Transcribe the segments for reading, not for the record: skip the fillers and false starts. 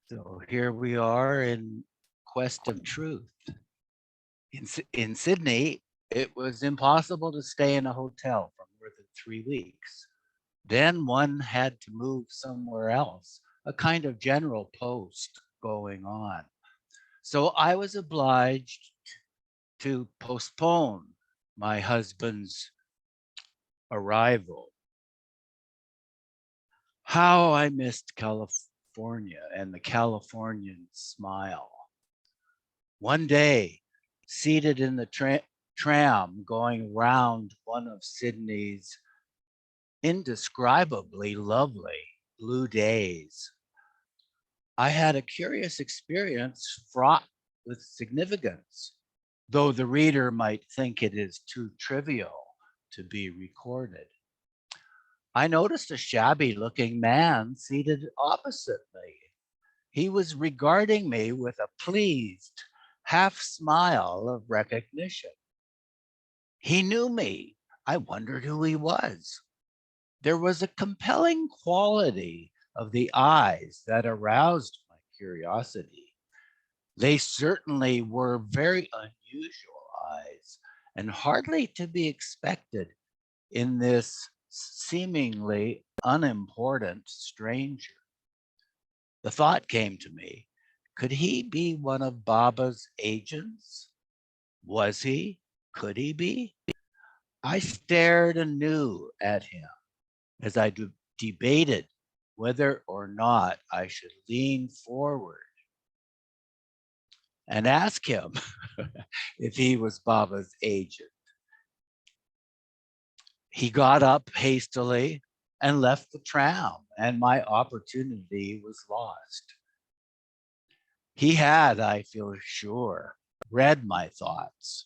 So here we are in quest of truth. In Sydney, it was impossible to stay in a hotel for more than 3 weeks. Then one had to move somewhere else, a kind of general post going on. So I was obliged to postpone my husband's arrival. How I missed California and the Californian smile. One day, seated in the tram going round one of Sydney's indescribably lovely blue days, I had a curious experience fraught with significance, though the reader might think it is too trivial to be recorded. I noticed a shabby looking man seated opposite me. He was regarding me with a pleased half smile of recognition. He knew me. I wondered who he was. There was a compelling quality of the eyes that aroused my curiosity. They certainly were very unusual eyes and hardly to be expected in this seemingly unimportant stranger. The thought came to me, could he be one of Baba's agents? Was he? Could he be? I stared anew at him as I debated whether or not I should lean forward and ask him if he was Baba's agent. He got up hastily and left the tram, and my opportunity was lost. He had, I feel sure, read my thoughts.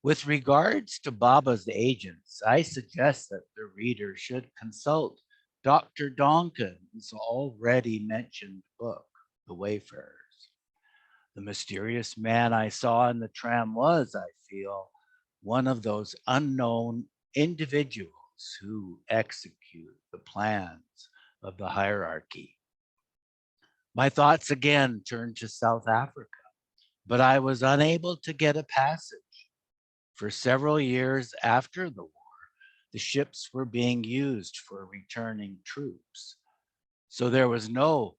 With regards to Baba's agents, I suggest that the reader should consult Dr. Donkin's already mentioned book, The Wayfarers. The mysterious man I saw in the tram was, I feel, one of those unknown individuals who execute the plans of the hierarchy. My thoughts again turned to South Africa, but I was unable to get a passage. For several years after the war, the ships were being used for returning troops, so there was no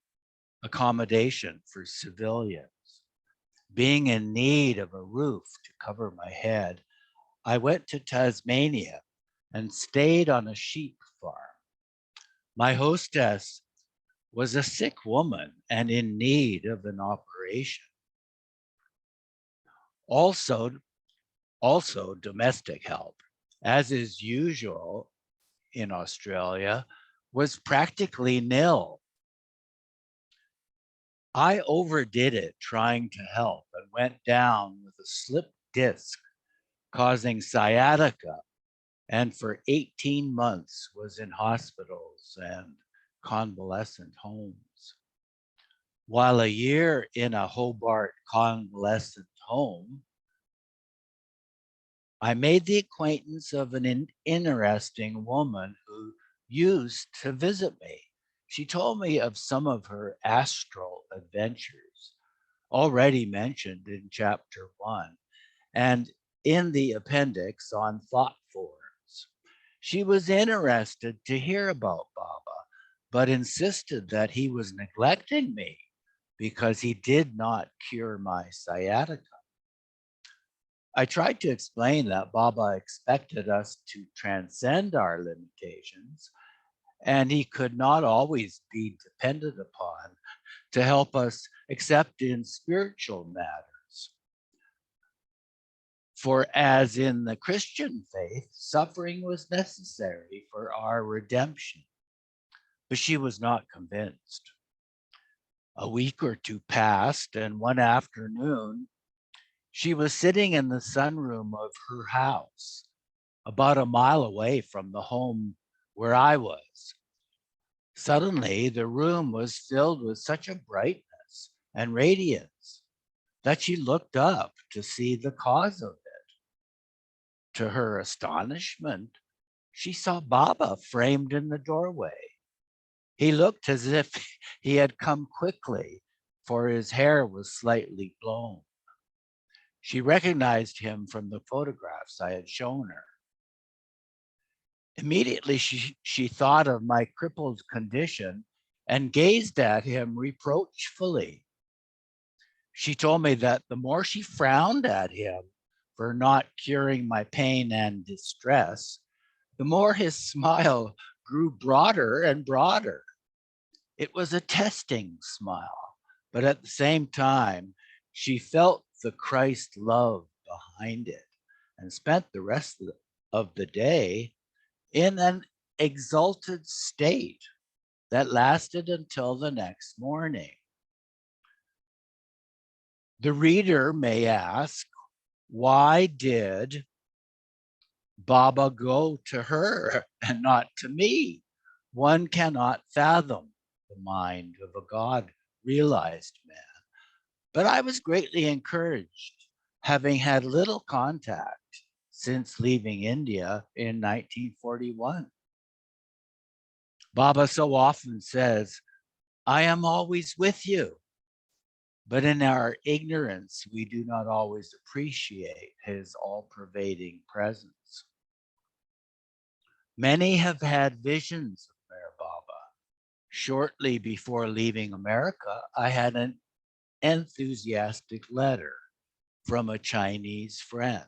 accommodation for civilians. Being in need of a roof to cover my head, I went to Tasmania and stayed on a sheep farm. My hostess was a sick woman and in need of an operation. Also, also domestic help, as is usual in Australia, was practically nil. I overdid it trying to help and went down with a slipped disc causing sciatica, and for 18 months was in hospitals and convalescent homes. While a year in a Hobart convalescent home, I made the acquaintance of an interesting woman who used to visit me. She told me of some of her astral adventures, already mentioned in chapter 1, and in the appendix on thought forms. She was interested to hear about Baba, but insisted that he was neglecting me because he did not cure my sciatica. I tried to explain that Baba expected us to transcend our limitations, and he could not always be depended upon to help us except in spiritual matters. For as in the Christian faith, suffering was necessary for our redemption. But she was not convinced. A week or two passed, and one afternoon, she was sitting in the sunroom of her house, about a mile away from the home where I was. Suddenly, the room was filled with such a brightness and radiance that she looked up to see the cause of it. To her astonishment, she saw Baba framed in the doorway. He looked as if he had come quickly, for his hair was slightly blown. She recognized him from the photographs I had shown her. Immediately, she thought of my crippled condition and gazed at him reproachfully. She told me that the more she frowned at him for not curing my pain and distress, the more his smile grew broader and broader. It was a testing smile, but at the same time, she felt the Christ love behind it and spent the rest of the day in an exalted state that lasted until the next morning. The reader may ask, why did Baba go to her and not to me? One cannot fathom the mind of a God realized man. But I was greatly encouraged, having had little contact since leaving India in 1941. Baba so often says, I am always with you. But in our ignorance, we do not always appreciate his all-pervading presence. Many have had visions of Meher Baba. Shortly before leaving America, I had an enthusiastic letter from a Chinese friend.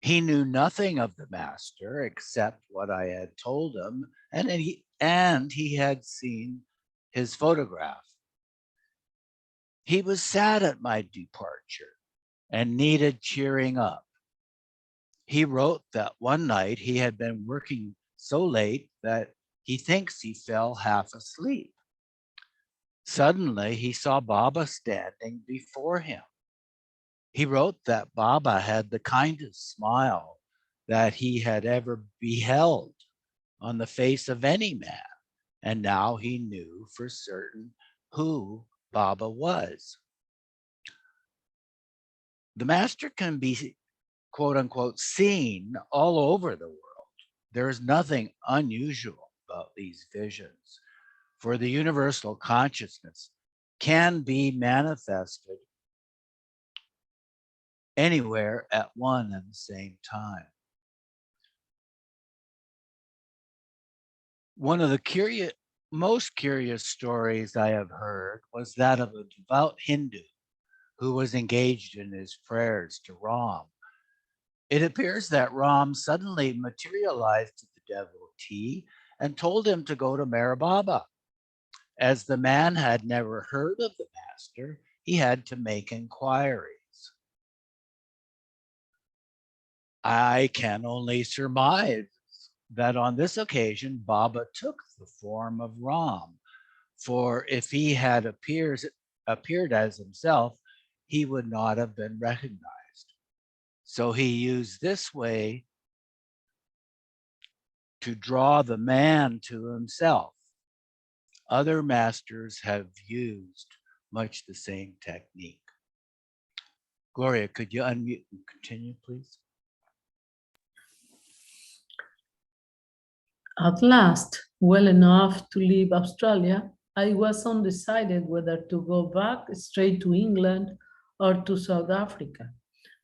He knew nothing of the master except what I had told him, and he had seen his photograph. He was sad at my departure and needed cheering up. He wrote that one night he had been working so late that he thinks he fell half asleep. Suddenly, he saw Baba standing before him. He wrote that Baba had the kindest smile that he had ever beheld on the face of any man, and now he knew for certain who Baba was. The master can be, quote unquote, seen all over the world. There is nothing unusual about these visions, for the universal consciousness can be manifested anywhere at one and the same time. One of the most curious stories I have heard was that of a devout Hindu who was engaged in his prayers to Ram. It appears that Ram suddenly materialized to the devotee and told him to go to Meher Baba. As the man had never heard of the master, he had to make inquiries. I can only surmise that on this occasion, Baba took the form of Ram, for if he had appeared as himself, he would not have been recognized. So he used this way to draw the man to himself. Other masters have used much the same technique. Gloria, could you unmute and continue, please? At last, well enough to leave Australia, I was undecided whether to go back straight to England or to South Africa.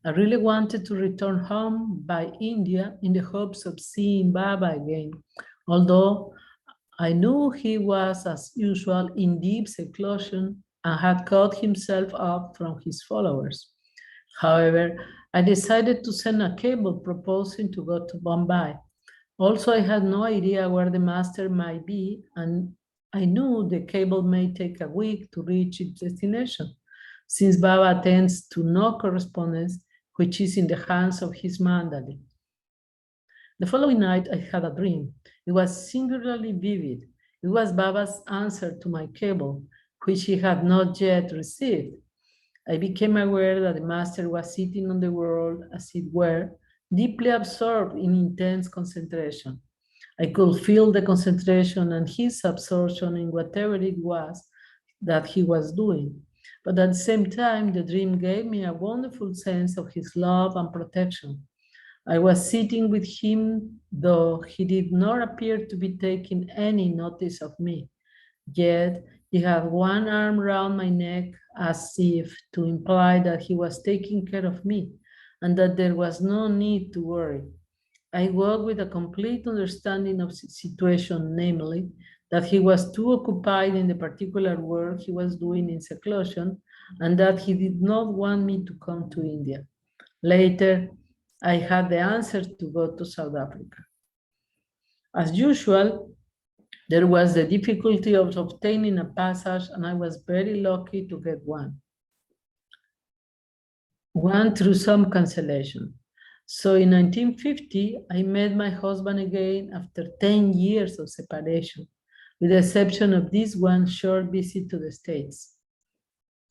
I really wanted to return home by India in the hopes of seeing Baba again, although I knew he was, as usual, in deep seclusion and had cut himself off from his followers. However, I decided to send a cable proposing to go to Bombay. Also, I had no idea where the master might be, and I knew the cable may take a week to reach its destination, since Baba tends to no correspondence, which is in the hands of his mandali. The following night, I had a dream. It was singularly vivid. It was Baba's answer to my cable, which he had not yet received. I became aware that the master was sitting on the world, as it were, deeply absorbed in intense concentration. I could feel the concentration and his absorption in whatever it was that he was doing. But at the same time, the dream gave me a wonderful sense of his love and protection. I was sitting with him, though he did not appear to be taking any notice of me. Yet he had one arm round my neck as if to imply that he was taking care of me and that there was no need to worry. I walked with a complete understanding of the situation, namely, that he was too occupied in the particular work he was doing in seclusion and that he did not want me to come to India. Later, I had the answer to go to South Africa. As usual, there was the difficulty of obtaining a passage, and I was very lucky to get one through some cancellation. So in 1950, I met my husband again after 10 years of separation, with the exception of this one short visit to the States,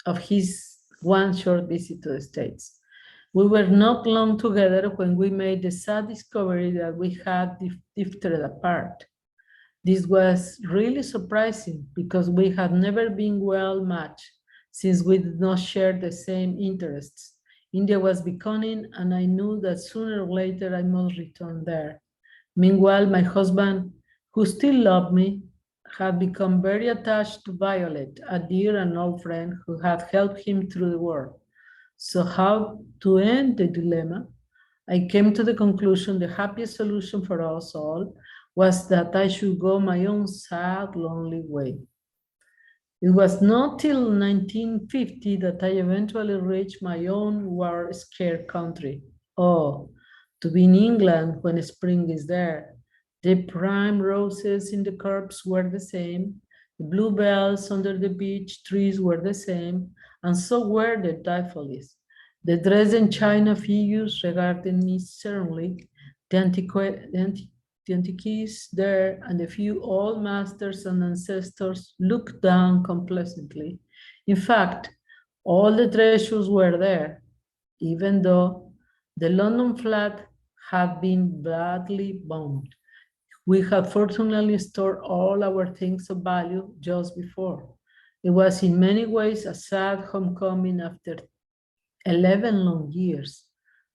of his one short visit to the States. We were not long together when we made the sad discovery that we had drifted apart. This was really surprising because we had never been well matched since we did not share the same interests. India was beckoning, and I knew that sooner or later I must return there. Meanwhile, my husband, who still loved me, had become very attached to Violet, a dear and old friend who had helped him through the war. So how to end the dilemma? I came to the conclusion the happiest solution for us all was that I should go my own sad, lonely way. It was not till 1950 that I eventually reached my own war-scared country. Oh, to be in England when spring is there. The prime roses in the curbs were the same, the bluebells under the beech trees were the same, and so were the daffodils. The Dresden china figures regarded me sternly, the antiques there and a few old masters and ancestors looked down complacently. In fact, all the treasures were there, even though the London flat had been badly bombed. We had fortunately stored all our things of value just before. It was in many ways a sad homecoming after 11 long years.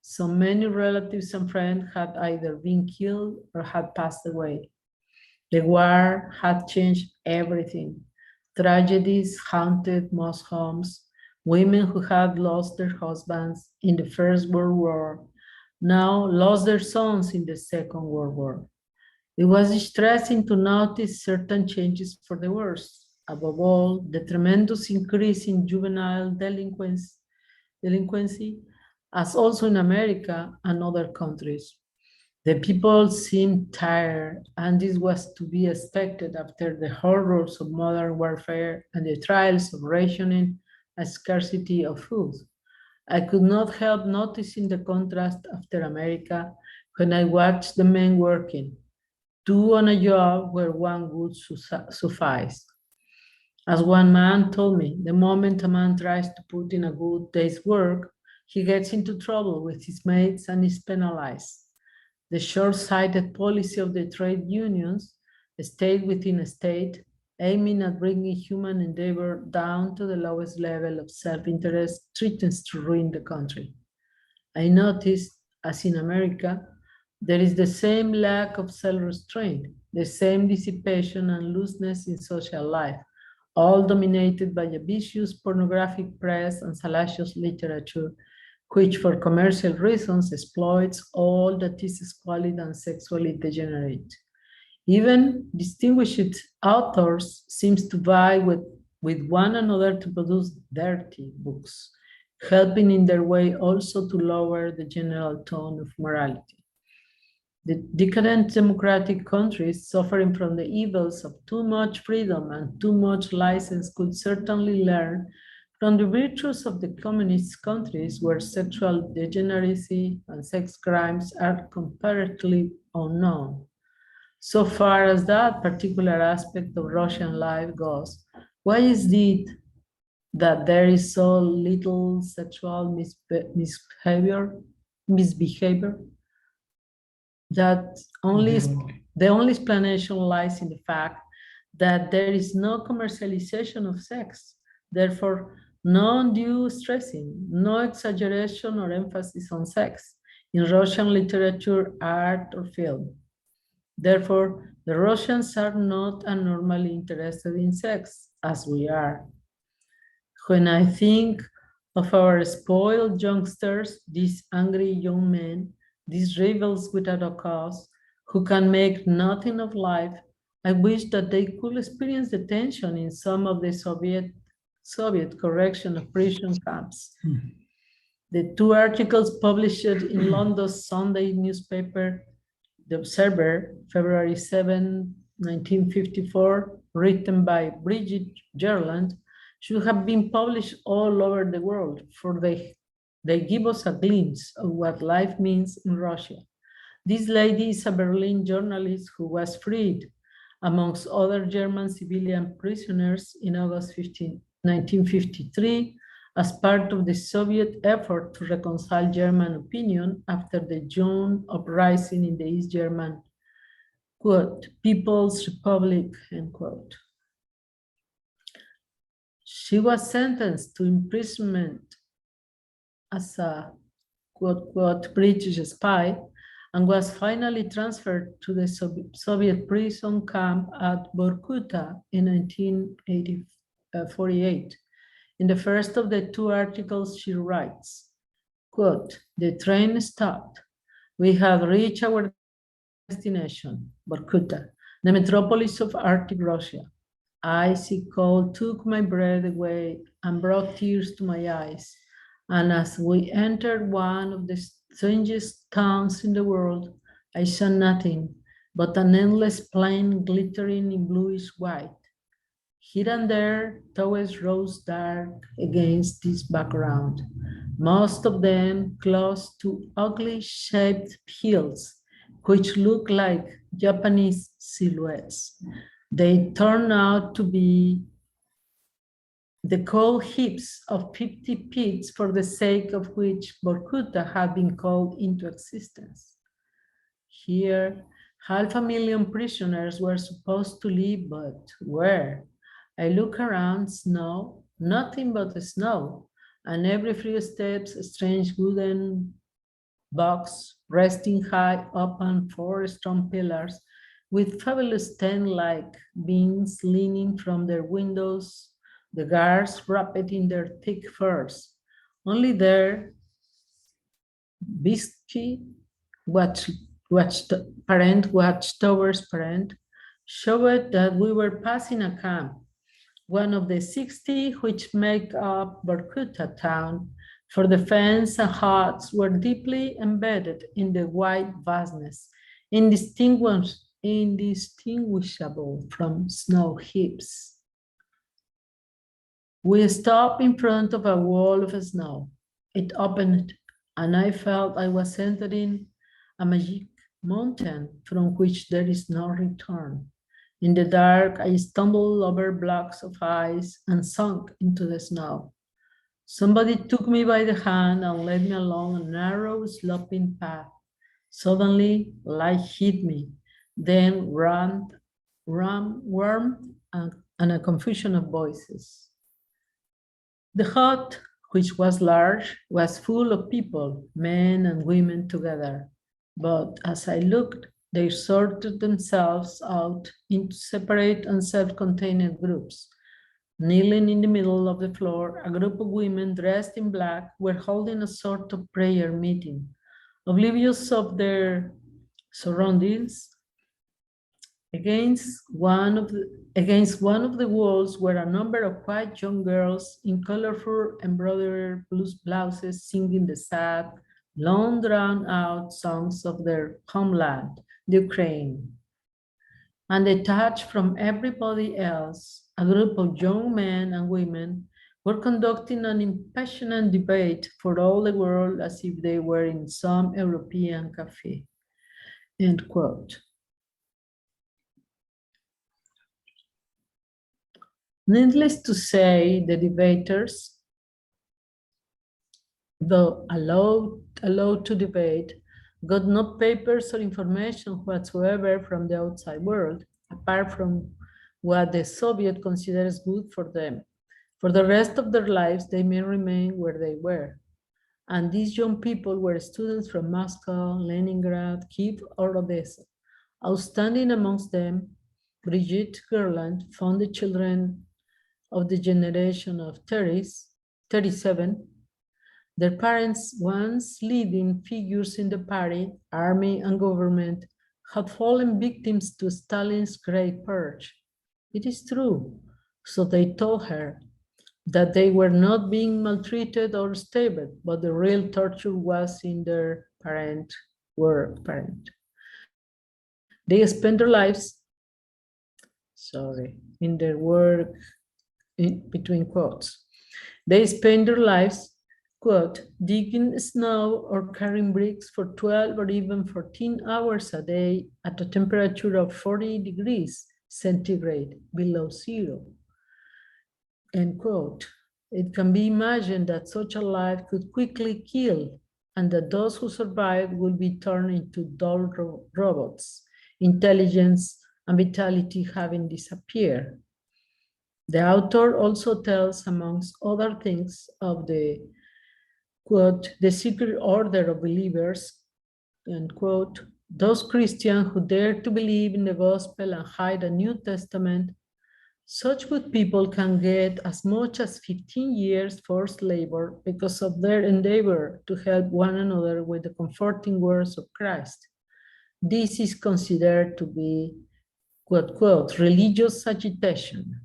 So many relatives and friends had either been killed or had passed away. The war had changed everything. Tragedies haunted most homes. Women who had lost their husbands in the First World War now lost their sons in the Second World War. It was distressing to notice certain changes for the worse. Above all, the tremendous increase in juvenile delinquency, as also in America and other countries. The people seemed tired, and this was to be expected after the horrors of modern warfare and the trials of rationing and scarcity of food. I could not help noticing the contrast after America when I watched the men working, two on a job where one would suffice. As one man told me, the moment a man tries to put in a good day's work, he gets into trouble with his mates and is penalized. The short-sighted policy of the trade unions, a state within a state, aiming at bringing human endeavor down to the lowest level of self-interest, threatens to ruin the country. I noticed, as in America, there is the same lack of self-restraint, the same dissipation and looseness in social life, all dominated by a vicious pornographic press and salacious literature, which for commercial reasons exploits all that is squalid and sexually degenerate. Even distinguished authors seem to vie with one another to produce dirty books, helping in their way also to lower the general tone of morality. The decadent democratic countries suffering from the evils of too much freedom and too much license could certainly learn from the virtues of the communist countries where sexual degeneracy and sex crimes are comparatively unknown. So far as that particular aspect of Russian life goes, why is it that there is so little sexual misbehavior? That the only explanation lies in the fact that there is no commercialization of sex, therefore no undue stressing, no exaggeration or emphasis on sex. in Russian literature, art, or film. Therefore, the Russians are not abnormally interested in sex, as we are. When I think of our spoiled youngsters, these angry young men, these rebels without a cause, who can make nothing of life, I wish that they could experience the tension in some of the Soviet correction of prison camps. The two articles published in London's Sunday newspaper, The Observer, February 7, 1954, written by Bridget Gerland, should have been published all over the world, for they give us a glimpse of what life means in Russia. This lady is a Berlin journalist who was freed, amongst other German civilian prisoners, in August 1953, as part of the Soviet effort to reconcile German opinion after the June uprising in the East German, quote, People's Republic, end quote. She was sentenced to imprisonment as a, quote, quote, British spy, and was finally transferred to the Soviet prison camp at Vorkuta in 1948. In the first of the two articles, she writes, quote, the train stopped. We have reached our destination, Vorkuta, the metropolis of Arctic Russia. Icy cold took my breath away and brought tears to my eyes. And as we entered one of the strangest towns in the world, I saw nothing but an endless plain glittering in bluish white. Here and there, towers rose dark against this background, most of them close to ugly shaped hills, which look like Japanese silhouettes. They turn out to be the coal heaps of 50 pits for the sake of which Vorkuta had been called into existence. Here, 500,000 prisoners were supposed to live, but where? I look around, snow, nothing but snow, and every few steps a strange wooden box resting high upon four strong pillars with fabulous tent-like beams leaning from their windows, the guards wrapped in their thick furs. Only there, Bisky, watchtower's parent, showed that we were passing a camp, one of the 60 which make up Vorkuta town, for the fence and huts were deeply embedded in the white vastness, indistinguishable from snow heaps. We stopped in front of a wall of snow. It opened, and I felt I was entering a magic mountain from which there is no return. In the dark, I stumbled over blocks of ice and sunk into the snow. Somebody took me by the hand and led me along a narrow, sloping path. Suddenly, light hit me, then warmth, and a confusion of voices. The hut, which was large, was full of people, men and women together. But as I looked, they sorted themselves out into separate and self-contained groups. Kneeling in the middle of the floor, a group of women dressed in black were holding a sort of prayer meeting. Oblivious of their surroundings, against one of the walls were a number of quite young girls in colorful embroidered blouses singing the sad, long drawn out songs of their homeland, the Ukraine. And detached from everybody else, a group of young men and women were conducting an impassioned debate for all the world as if they were in some European cafe. End quote. Needless to say, the debaters, though allowed to debate, got no papers or information whatsoever from the outside world, apart from what the Soviet considers good for them. For the rest of their lives, they may remain where they were. And these young people were students from Moscow, Leningrad, Kiev, or Odessa. Outstanding amongst them, Brigitte Gerland found the children of the generation of 30s, 37. Their parents, once leading figures in the party, army, and government, had fallen victims to Stalin's Great Purge. It is true. So they told her that they were not being maltreated or starved, but the real torture was in their parent. They spent their lives, in their work, between quotes. They spent their lives, quote, digging snow or carrying bricks for 12 or even 14 hours a day at a temperature of 40 degrees centigrade below zero, end quote. It can be imagined that such a life could quickly kill, and that those who survived will be turned into dull robots, intelligence and vitality having disappeared. The author also tells, amongst other things, of the, quote, the secret order of believers, end quote, those Christians who dare to believe in the gospel and hide a New Testament. Such good people can get as much as 15 years forced labor because of their endeavor to help one another with the comforting words of Christ. This is considered to be, quote, quote, religious agitation.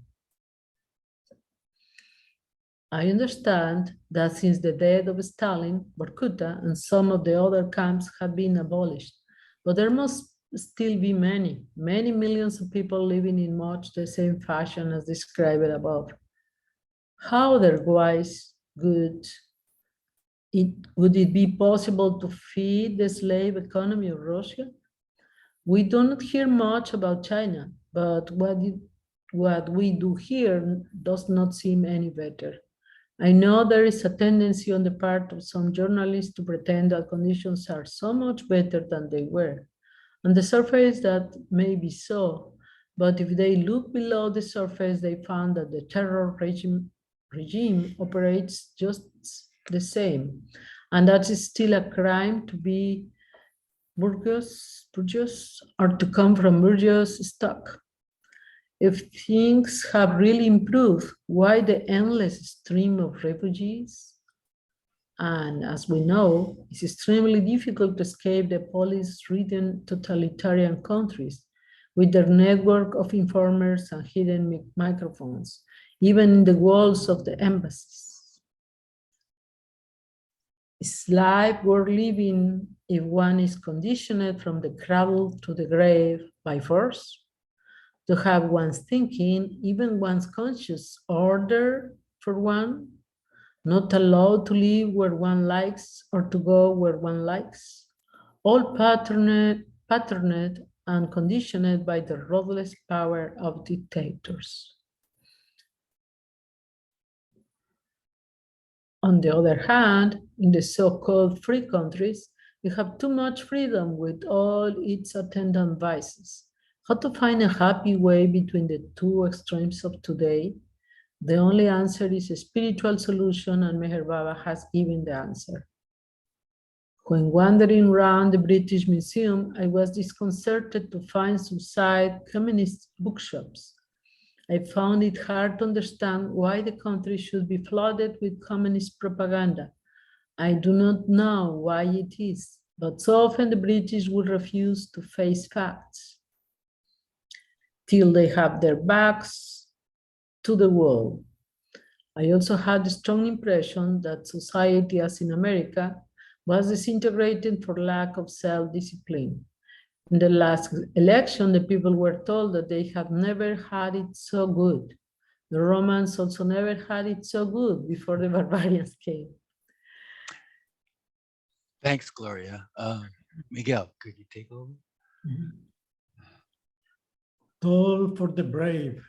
I understand that since the death of Stalin, Vorkuta and some of the other camps have been abolished, but there must still be many millions of people living in much the same fashion as described above. How otherwise would it be possible to feed the slave economy of Russia? We do not hear much about China, but what we do hear does not seem any better. I know there is a tendency on the part of some journalists to pretend that conditions are so much better than they were. On the surface, that may be so, but if they look below the surface, they found that the terror regime operates just the same, and that is still a crime to be bourgeois or to come from bourgeois stock. If things have really improved, why the endless stream of refugees? And as we know, it's extremely difficult to escape the police-ridden totalitarian countries with their network of informers and hidden microphones, even in the walls of the embassies. Is life worth living if one is conditioned from the cradle to the grave by force? To have one's thinking, even one's conscious order for one, not allowed to live where one likes or to go where one likes, all patterned and conditioned by the ruthless power of dictators. On the other hand, in the so-called free countries, we have too much freedom with all its attendant vices. How to find a happy way between the two extremes of today? The only answer is a spiritual solution, and Meher Baba has given the answer. When wandering around the British Museum, I was disconcerted to find suicide communist bookshops. I found it hard to understand why the country should be flooded with communist propaganda. I do not know why it is, but so often the British will refuse to face facts till they have their backs to the wall. I also had the strong impression that society, as in America, was disintegrating for lack of self-discipline. In the last election, the people were told that they had never had it so good. The Romans also never had it so good before the barbarians came. Thanks, Gloria. Miguel, could you take over? Mm-hmm. Toll for the brave.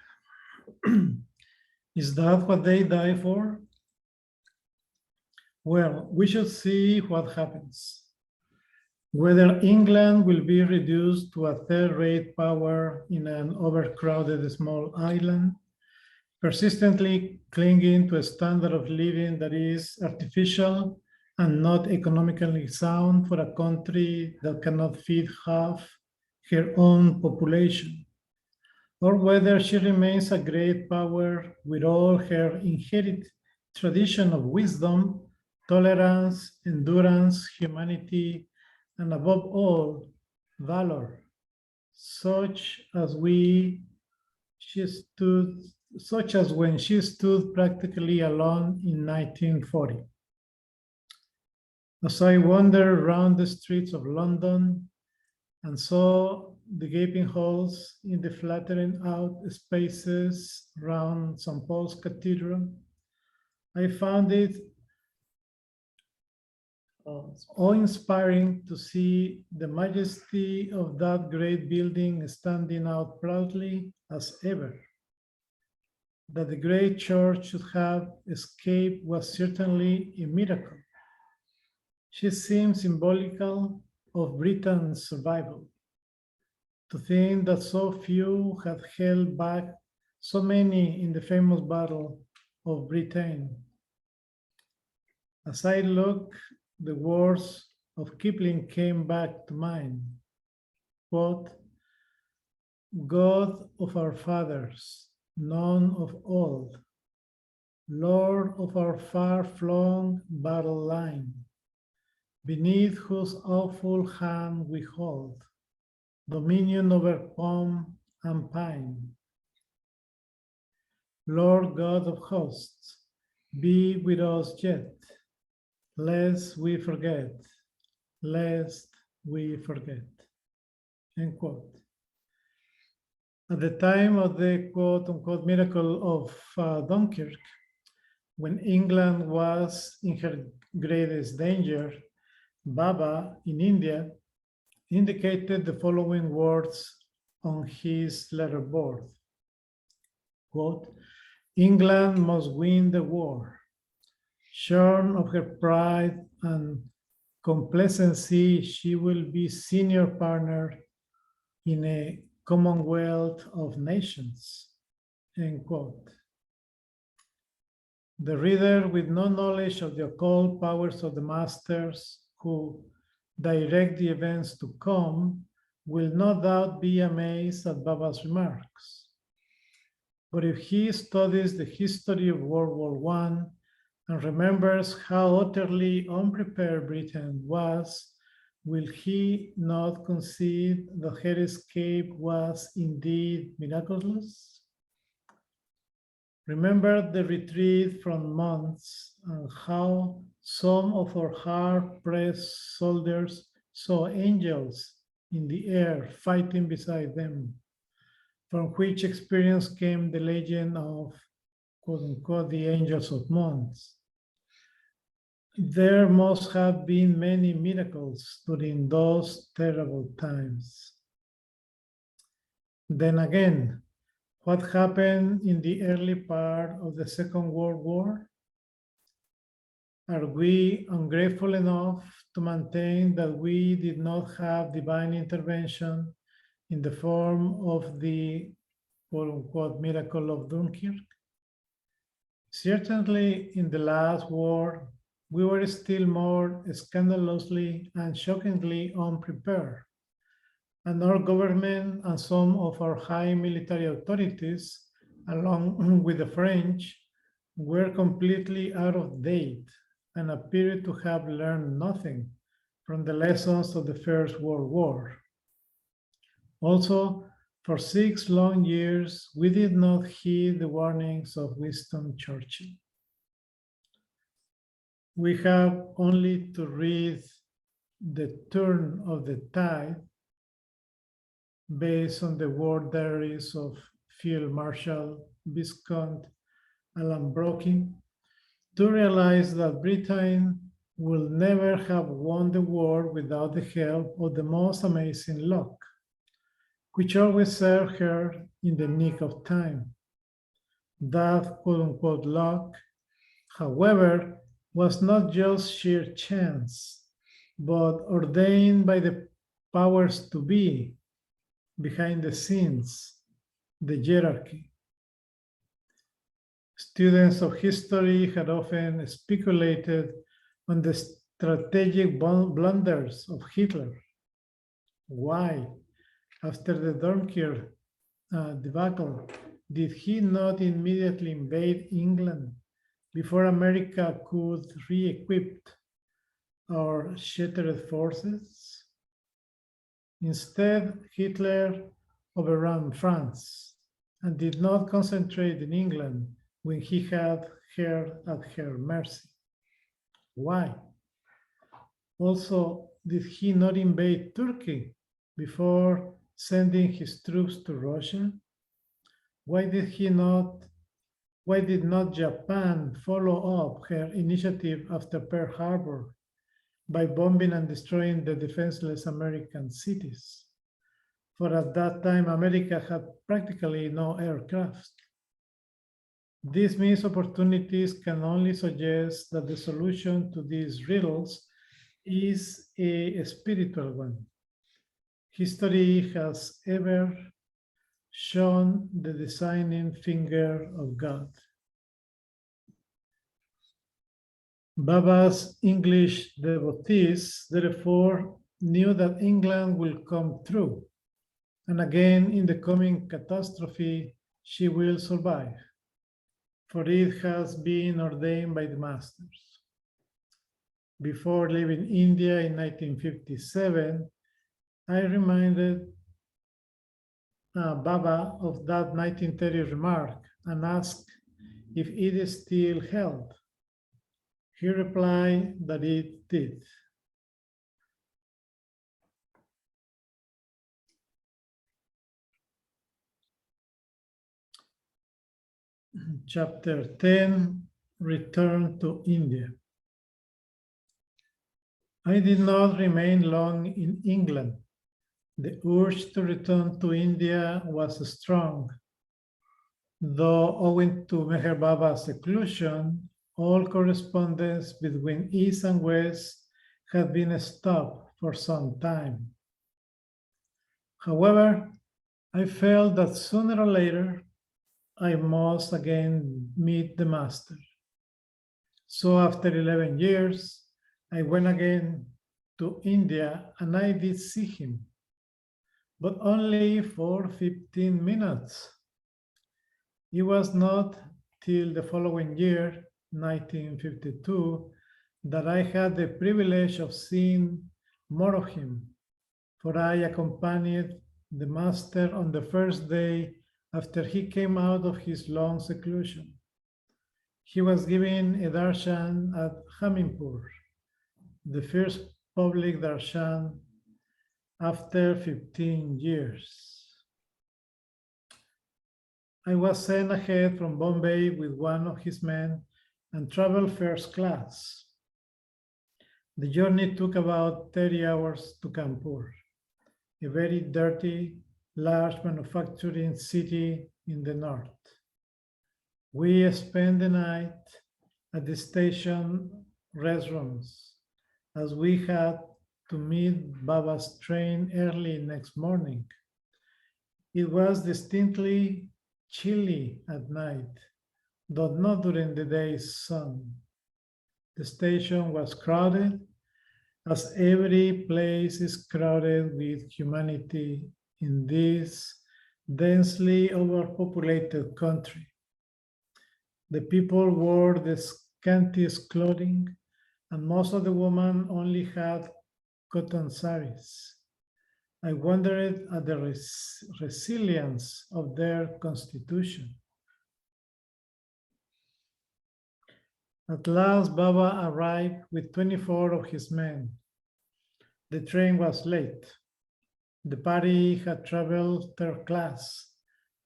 Is that what they die for? Well, we should see what happens. Whether England will be reduced to a third-rate power in an overcrowded small island, persistently clinging to a standard of living that is artificial and not economically sound for a country that cannot feed half her own population, or whether she remains a great power with all her inherited tradition of wisdom, tolerance, endurance, humanity, and above all, valor, such as when she stood practically alone in 1940. As I wandered around the streets of London and saw the gaping holes in the flattering out spaces around St. Paul's Cathedral, I found it awe-inspiring to see the majesty of that great building standing out proudly as ever. That the great church should have escaped was certainly a miracle. She seemed symbolical of Britain's survival. To think that so few had held back so many in the famous Battle of Britain. As I looked, the words of Kipling came back to mind. Quote, God of our fathers, known of old, Lord of our far-flung battle line, beneath whose awful hand we hold dominion over palm and pine. Lord God of hosts, be with us yet, lest we forget, lest we forget. End quote. At the time of the quote-unquote miracle of Dunkirk, when England was in her greatest danger, Baba in India indicated the following words on his letterboard. Quote, England must win the war. Shorn of her pride and complacency, she will be senior partner in a Commonwealth of Nations. End quote. The reader with no knowledge of the occult powers of the masters who direct the events to come will no doubt be amazed at Baba's remarks. But if he studies the history of World War I and remembers how utterly unprepared Britain was, will he not concede that her escape was indeed miraculous? Remember the retreat from months and how some of our hard-pressed soldiers saw angels in the air fighting beside them, from which experience came the legend of, quote-unquote, the angels of months. There must have been many miracles during those terrible times. Then again, what happened in the early part of the Second World War? Are we ungrateful enough to maintain that we did not have divine intervention in the form of the quote-unquote miracle of Dunkirk? Certainly in the last war, we were still more scandalously and shockingly unprepared. And our government and some of our high military authorities, along with the French, were completely out of date and appeared to have learned nothing from the lessons of the First World War. Also, for 6 long years, we did not heed the warnings of Winston Churchill. We have only to read The Turn of the Tide based on the war diaries of Field Marshal Viscount Alanbrockie to realize that Britain will never have won the war without the help of the most amazing luck, which always served her in the nick of time. That quote-unquote luck, however, was not just sheer chance, but ordained by the powers to be behind the scenes, the hierarchy. Students of history had often speculated on the strategic blunders of Hitler. Why, after the Dunkirk debacle, did he not immediately invade England before America could re-equip our shattered forces? Instead, Hitler overran France and did not concentrate in England when he had her at her mercy. Why? Also, did he not invade Turkey before sending his troops to Russia? Why did not Japan follow up her initiative after Pearl Harbor by bombing and destroying the defenseless American cities? For at that time, America had practically no aircraft. These missed opportunities can only suggest that the solution to these riddles is a spiritual one. History has ever shown the designing finger of God. Baba's English devotees, therefore, knew that England will come through, and again in the coming catastrophe, she will survive, for it has been ordained by the masters. Before leaving India in 1957, I reminded Baba of that 1930 remark and asked if it still held. He replied that it did. Chapter 10, Return to India. I did not remain long in England. The urge to return to India was strong, though owing to Meher Baba's seclusion, all correspondence between East and West had been stopped for some time. However, I felt that sooner or later I must again meet the master. So after 11 years, I went again to India and I did see him, but only for 15 minutes. It was not till the following year, 1952, that I had the privilege of seeing more of him, for I accompanied the master on the first day after he came out of his long seclusion. He was giving a darshan at Hamimpur, the first public darshan after 15 years. I was sent ahead from Bombay with one of his men and traveled first class. The journey took about 30 hours to Kanpur, a very dirty, large manufacturing city in the north. We spent the night at the station restrooms, as we had to meet Baba's train early next morning. It was distinctly chilly at night, though not during the day's sun. The station was crowded, as every place is crowded with humanity in this densely overpopulated country. The people wore the scantiest clothing, and most of the women only had cotton saris. I wondered at the resilience of their constitution. At last, Baba arrived with 24 of his men. The train was late. The party had traveled third class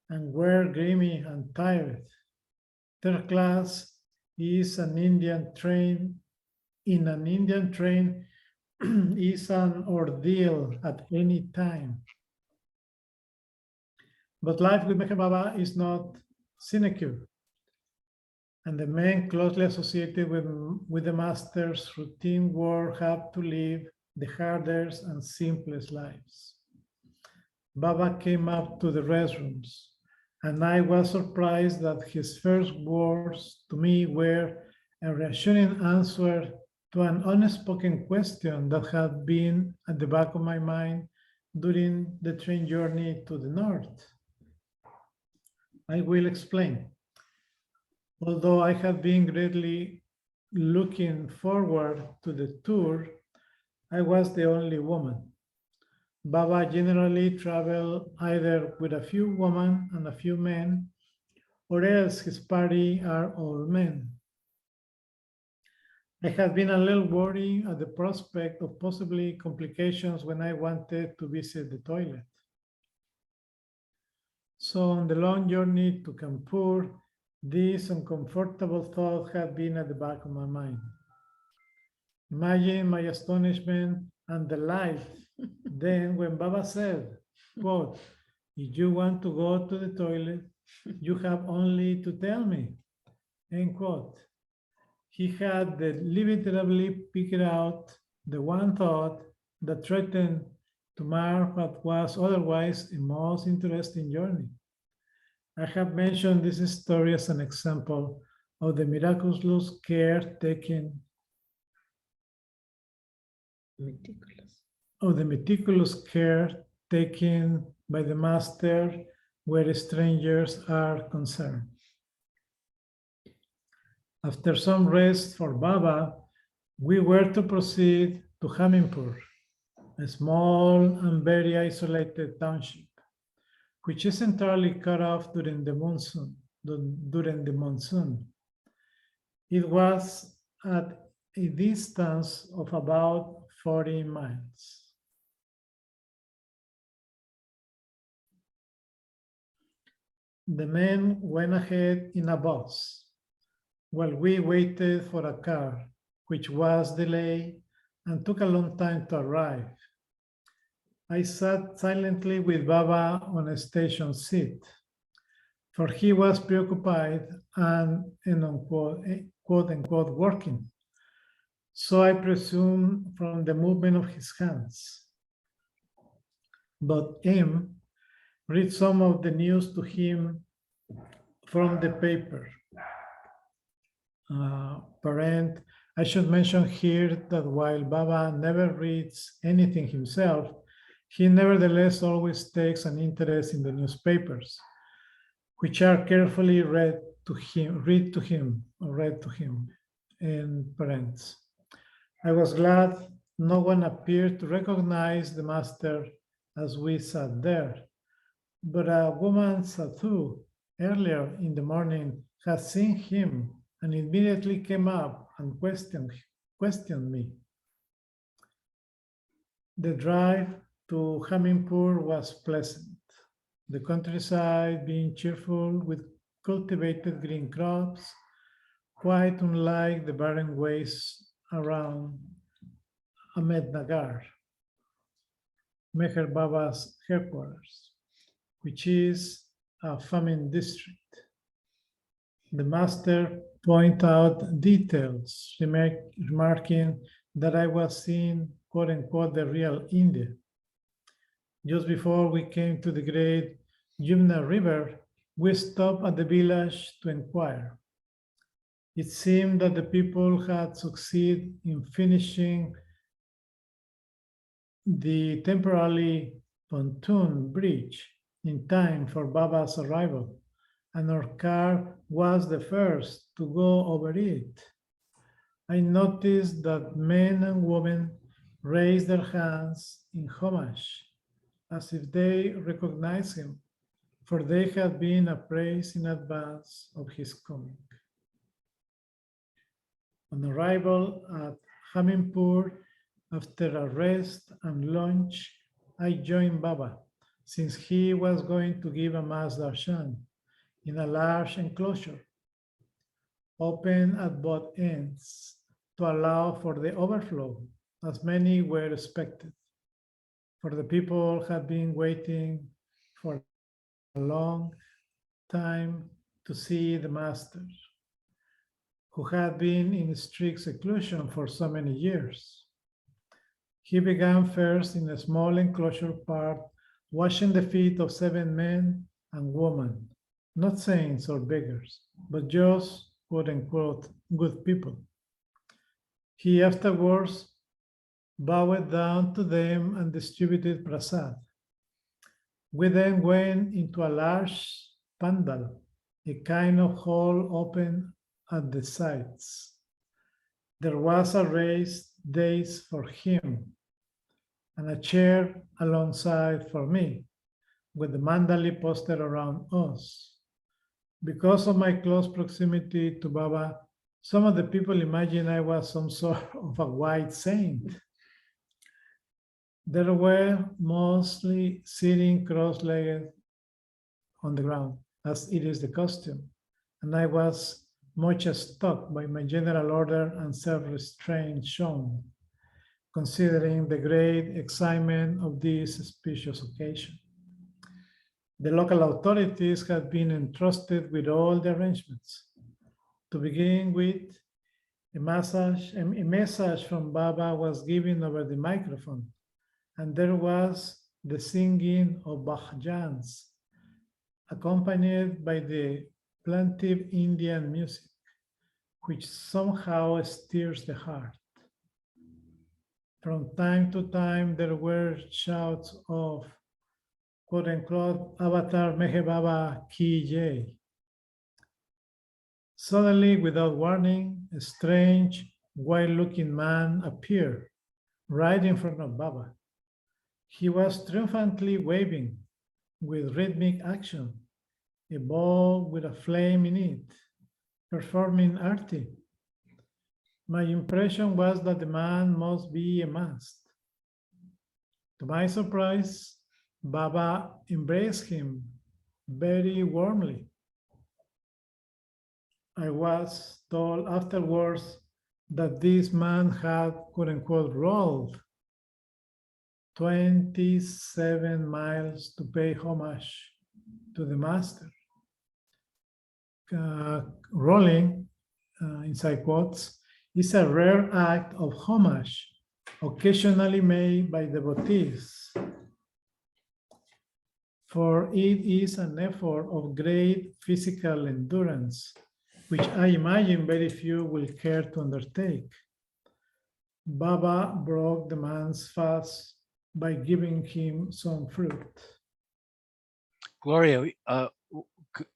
and were grimy and tired. Third class is an Indian train. In an Indian train is an ordeal at any time. But life with Meher Baba is not sinecure, and the men closely associated with the master's routine work have to live the hardest and simplest lives. Baba came up to the restrooms, and I was surprised that his first words to me were a reassuring answer to an unspoken question that had been at the back of my mind during the train journey to the north. I will explain. Although I had been greatly looking forward to the tour, I was the only woman. Baba generally traveled either with a few women and a few men, or else his party are all men. I had been a little worried at the prospect of possibly complications when I wanted to visit the toilet. So on the long journey to Kanpur, this uncomfortable thought had been at the back of my mind. Imagine my astonishment and delight then when Baba said, quote, if you want to go to the toilet, you have only to tell me, end quote. He had deliberately picked out the one thought that threatened to mar what was otherwise a most interesting journey. I have mentioned this story as an example of the miraculous care taken meticulous care taken by the master where strangers are concerned. After some rest for Baba, we were to proceed to Hamimpur, a small and very isolated township, which is entirely cut off during the monsoon. It was at a distance of about 40 miles. The men went ahead in a bus while we waited for a car, which was delayed and took a long time to arrive. I sat silently with Baba on a station seat, for he was preoccupied and quote unquote working. So I presume from the movement of his hands. But M read some of the news to him from the paper. Parent, I should mention here that while Baba never reads anything himself, he nevertheless always takes an interest in the newspapers, which are carefully read to him, in parents. I was glad no one appeared to recognize the master as we sat there, but a woman Sadhu earlier in the morning had seen him and immediately came up and questioned me. The drive to Hamimpur was pleasant, the countryside being cheerful with cultivated green crops, quite unlike the barren wastes around Ahmednagar, Meher Baba's headquarters, which is a famine district. The master pointed out details, remarking that I was seeing, quote unquote, the real India. Just before we came to the great Yamuna River, we stopped at the village to inquire. It seemed that the people had succeeded in finishing the temporary pontoon bridge in time for Baba's arrival, and our car was the first to go over it. I noticed that men and women raised their hands in homage, as if they recognized him, for they had been appraised in advance of his coming. On arrival at Hamimpur, after a rest and lunch, I joined Baba, since he was going to give a Mass Darshan in a large enclosure, open at both ends to allow for the overflow, as many were expected. For the people had been waiting for a long time to see the Master, who had been in strict seclusion for so many years. He began first in a small enclosure part, washing the feet of 7 men and women, not saints or beggars, but just quote unquote good people. He afterwards bowed down to them and distributed prasad. We then went into a large pandal, a kind of hall open at the sides. There was a raised dais for him and a chair alongside for me, with the mandali posted around us. Because of my close proximity to Baba, some of the people imagined I was some sort of a white saint. They were mostly sitting cross-legged on the ground, as it is the custom, and I was much struck by my general order and self-restraint shown, considering the great excitement of this auspicious occasion. The local authorities had been entrusted with all the arrangements. To begin with, a message from Baba was given over the microphone, and there was the singing of bhajans, accompanied by the plaintive Indian music, which somehow stirs the heart. From time to time, there were shouts of quote unquote, Avatar Mehe Baba Ki Jai. Suddenly, without warning, a strange, wild-looking man appeared right in front of Baba. He was triumphantly waving with rhythmic action, a ball with a flame in it, performing arti. My impression was that the man must be a masked. To my surprise, Baba embraced him very warmly. I was told afterwards that this man had, quote unquote, rolled 27 miles to pay homage to the master. Rolling, inside quotes, is a rare act of homage occasionally made by devotees, for it is an effort of great physical endurance, which I imagine very few will care to undertake. Baba broke the man's fast by giving him some fruit. Gloria,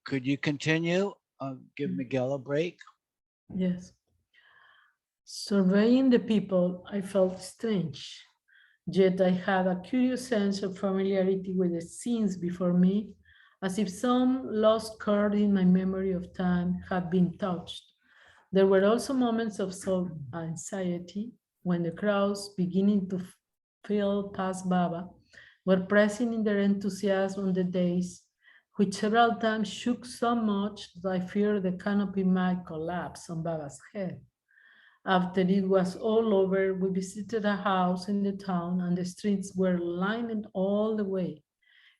could you continue? Give Miguel a break. Yes. Surveying the people, I felt strange, yet I had a curious sense of familiarity with the scenes before me, as if some lost chord in my memory of time had been touched. There were also moments of some anxiety when the crowds, beginning to file past Baba, were pressing in their enthusiasm on the dais, which several times shook so much that I feared the canopy might collapse on Baba's head. After it was all over, we visited a house in the town and the streets were lined all the way.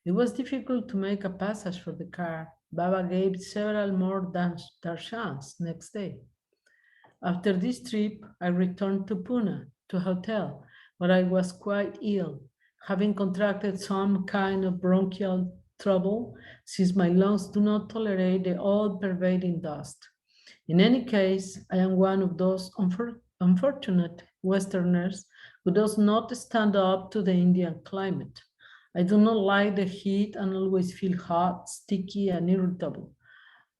It was difficult to make a passage for the car. Baba gave several more darshans next day. After this trip, I returned to Pune, to a hotel, where I was quite ill, having contracted some kind of bronchial trouble, since my lungs do not tolerate the all-pervading dust. In any case, I am one of those unfortunate Westerners who does not stand up to the Indian climate. I do not like the heat and always feel hot, sticky, and irritable.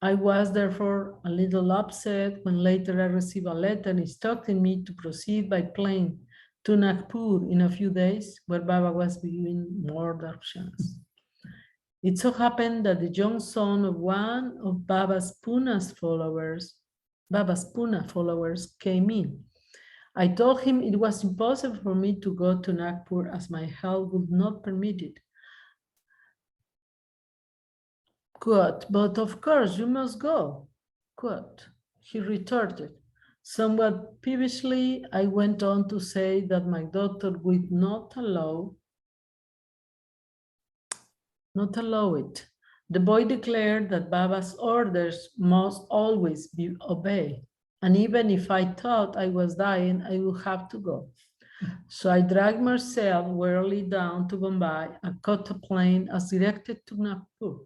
I was therefore a little upset when later I received a letter instructing me to proceed by plane to Nagpur in a few days, where Baba was giving more darshans. It so happened that the young son of one of Baba's Pune followers came in. I told him it was impossible for me to go to Nagpur as my health would not permit it. Quote, but of course you must go, quote, he retorted. Somewhat peevishly, I went on to say that my doctor would not allow it. The boy declared that Baba's orders must always be obeyed, and even if I thought I was dying, I would have to go. So I dragged myself wearily down to Bombay and caught a plane as directed to Nagpur.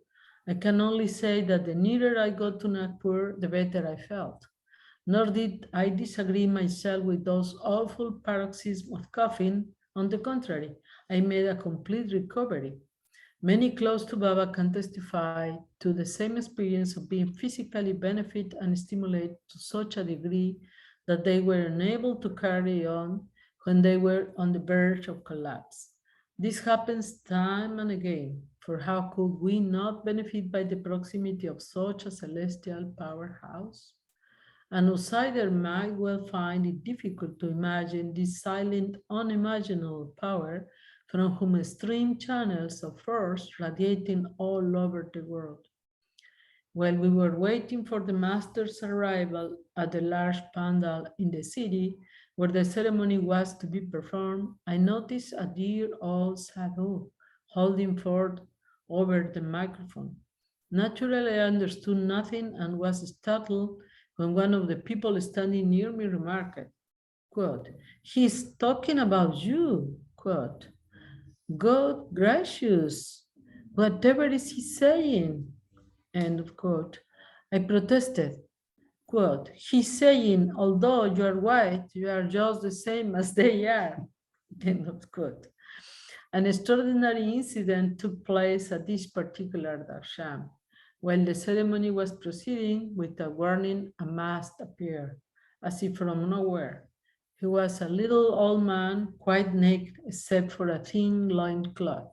I can only say that the nearer I got to Nagpur, the better I felt. Nor did I disagree myself with those awful paroxysms of coughing. On the contrary, I made a complete recovery. Many close to Baba can testify to the same experience of being physically benefited and stimulated to such a degree that they were unable to carry on when they were on the verge of collapse. This happens time and again, for how could we not benefit by the proximity of such a celestial powerhouse? An outsider might well find it difficult to imagine this silent, unimaginable power from whom stream channels of force radiating all over the world. While we were waiting for the master's arrival at the large pandal in the city where the ceremony was to be performed, I noticed a dear old sadhu holding forth over the microphone. Naturally, I understood nothing and was startled when one of the people standing near me remarked, quote, "He's talking about you," quote. "God gracious, whatever is he saying?" End of quote. I protested, quote, "He's saying, although you are white, you are just the same as they are." End of quote. An extraordinary incident took place at this particular darsham. While the ceremony was proceeding, with a warning, a mask appeared, as if from nowhere. He was a little old man, quite naked except for a thin loincloth.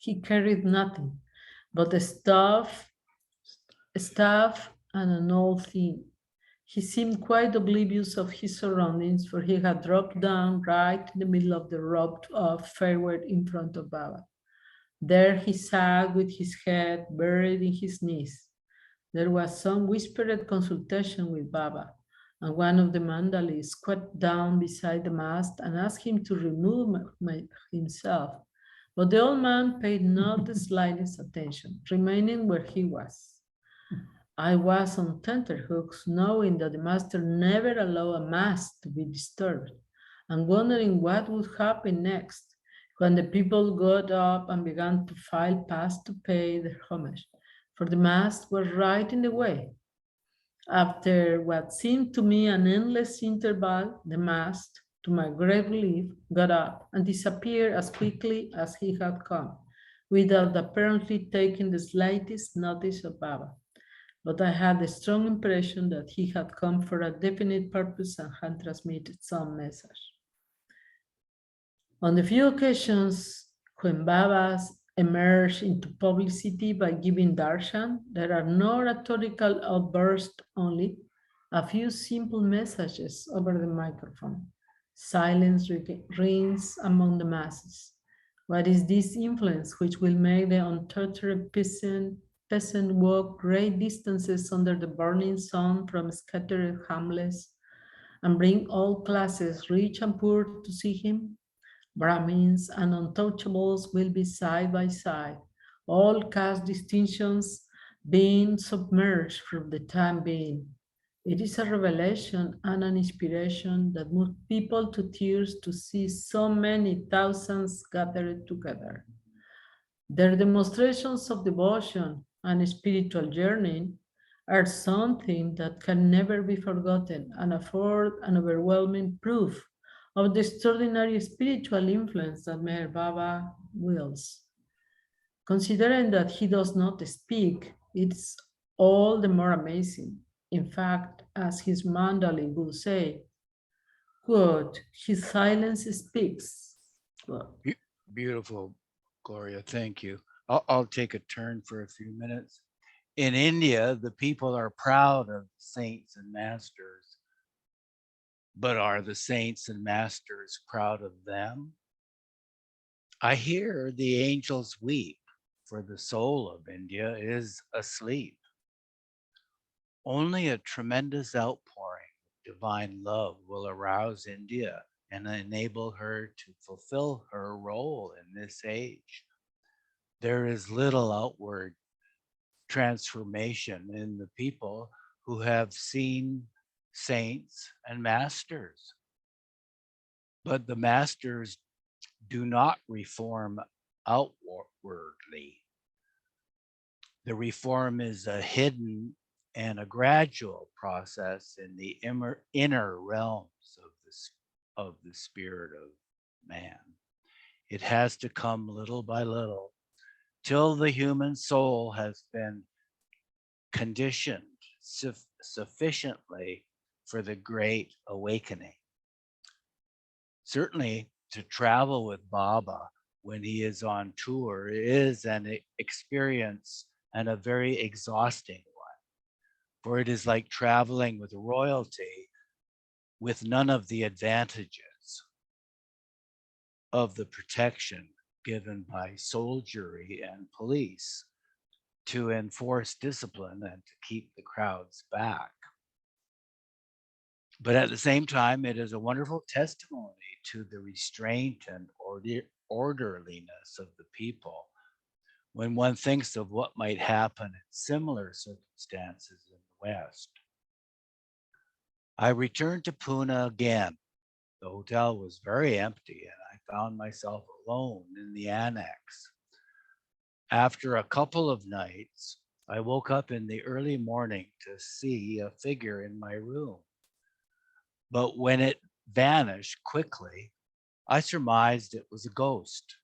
He carried nothing but a staff and an old thing. He seemed quite oblivious of his surroundings, for he had dropped down right in the middle of the roped off fairway in front of Baba. There he sat with his head buried in his knees. There was some whispered consultation with Baba, and one of the mandalis squat down beside the mast and asked him to remove himself. But the old man paid not the slightest attention, remaining where he was. I was on tenterhooks, knowing that the master never allowed a mass to be disturbed, and wondering what would happen next when the people got up and began to file past to pay their homage, for the mass was right in the way. After what seemed to me an endless interval, the mass, to my great relief, got up and disappeared as quickly as he had come, without apparently taking the slightest notice of Baba. But I had the strong impression that he had come for a definite purpose and had transmitted some message. On the few occasions when Babas emerge into publicity by giving darshan, there are no rhetorical outbursts only, a few simple messages over the microphone. Silence reigns among the masses. What is this influence which will make the untutored peasant walk great distances under the burning sun from scattered hamlets and bring all classes, rich and poor, to see him? Brahmins and untouchables will be side by side, all caste distinctions being submerged for the time being. It is a revelation and an inspiration that moves people to tears to see so many thousands gathered together. Their demonstrations of devotion and spiritual journey are something that can never be forgotten and afford an overwhelming proof of the extraordinary spiritual influence that Meher Baba wields. Considering that he does not speak, it's all the more amazing. In fact, as his mandali will say, quote, his silence speaks. Quote. Beautiful, Gloria. Thank you. I'll take a turn for a few minutes. In India, the people are proud of saints and masters, but are the saints and masters proud of them? I hear the angels weep, for the soul of India is asleep. Only a tremendous outpouring of divine love will arouse India and enable her to fulfill her role in this age. There is little outward transformation in the people who have seen saints and masters. But the masters do not reform outwardly. The reform is a hidden and a gradual process in the inner realms of the spirit of man. It has to come little by little till the human soul has been conditioned sufficiently for the great awakening. Certainly, to travel with Baba when he is on tour is an experience and a very exhausting one, for it is like traveling with royalty with none of the advantages of the protection given by soldiery and police to enforce discipline and to keep the crowds back. But at the same time, it is a wonderful testimony to the restraint and orderliness of the people when one thinks of what might happen in similar circumstances in the West. I returned to Pune again. The hotel was very empty and I found myself alone in the annex. After a couple of nights, I woke up in the early morning to see a figure in my room. But when it vanished quickly, I surmised it was a ghost.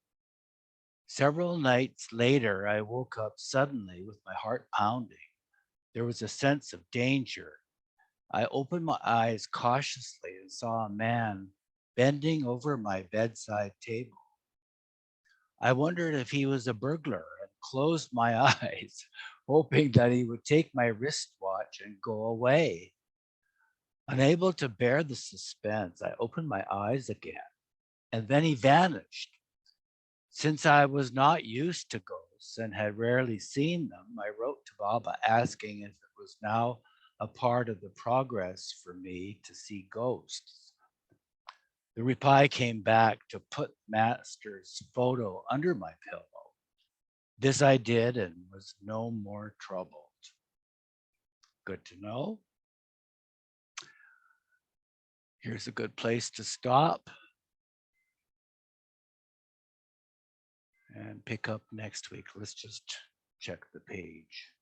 Several nights later, I woke up suddenly with my heart pounding. There was a sense of danger. I opened my eyes cautiously and saw a man bending over my bedside table. I wondered if he was a burglar and closed my eyes, hoping that he would take my wristwatch and go away. Unable to bear the suspense, I opened my eyes again, and then he vanished. Since I was not used to ghosts and had rarely seen them, I wrote to Baba asking if it was now a part of the progress for me to see ghosts. The reply came back to put Master's photo under my pillow. This I did and was no more troubled. Good to know. Here's a good place to stop and pick up next week. Let's just check the page.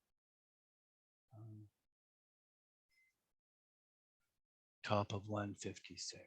Top of 156.